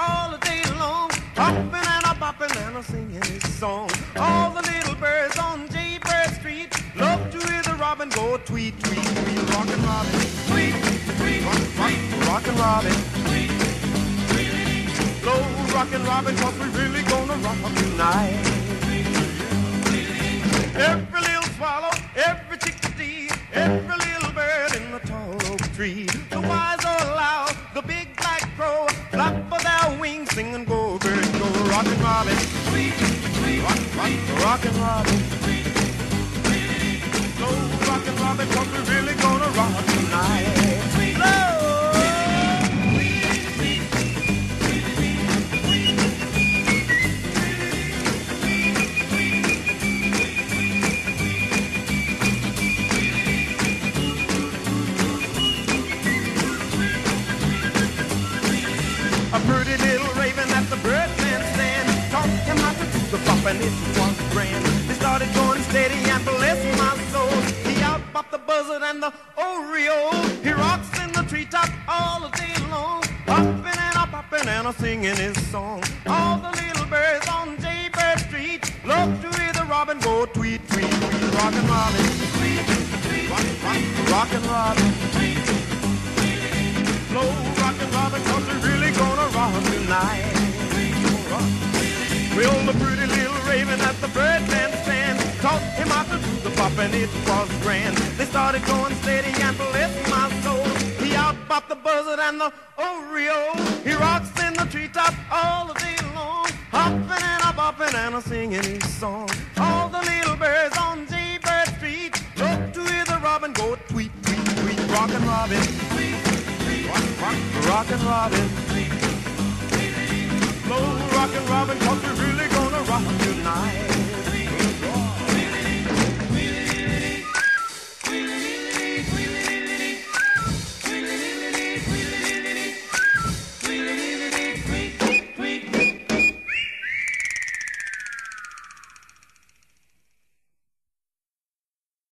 all the day long, hopping and a bopping and a singing his song. All the little birds on Jaybird Street love to hear the robin go tweet, tweet, tweet. Rockin' Robin, tweet, tweet, rockin' Robin, tweet, tweet. Slow rockin' Robin, 'cause we really gonna rock tonight. Every little swallow, every chickadee, every little bird in the tall oak tree. The wise old owl, the big black crow, flap of their wings, sing and go, bird, go. Rockin' Robin, tweet, tweet, rockin' Robin, tweet, tweet. Slow rockin' Robin, 'cause we really gonna rock tonight. Slow. A pretty little raven at the birdman stand taught him how to do the bop, and it was grand. They started going steady and bless my soul. He out-bopped the buzzard and the oriole. He rocks in the treetop all the day long, hopping and a popping and a singing his song. All the little birds on Jaybird Street love to hear the robin go tweet, tweet, tweet. Rockin' Robin, tweet, tweet, rockin' Robin, tweet, tweet. Slow rockin' Robin, 'cause we're really gonna rock tonight. Well, the pretty little raven at the birdman stand taught him how to do the bop, and it was grand. They started going steady and bless my soul. He out-bopped the buzzard and the oriole. He rocks in the treetop all the day long, hopping and a bopping and a singing his song. All the little birds on Jaybird Street love to hear the robin go tweet, tweet, tweet. Rockin' Robin, tweet, tweet, rockin' Robin, tweet, tweet. Slow rockin' Robin, 'cause we're really gonna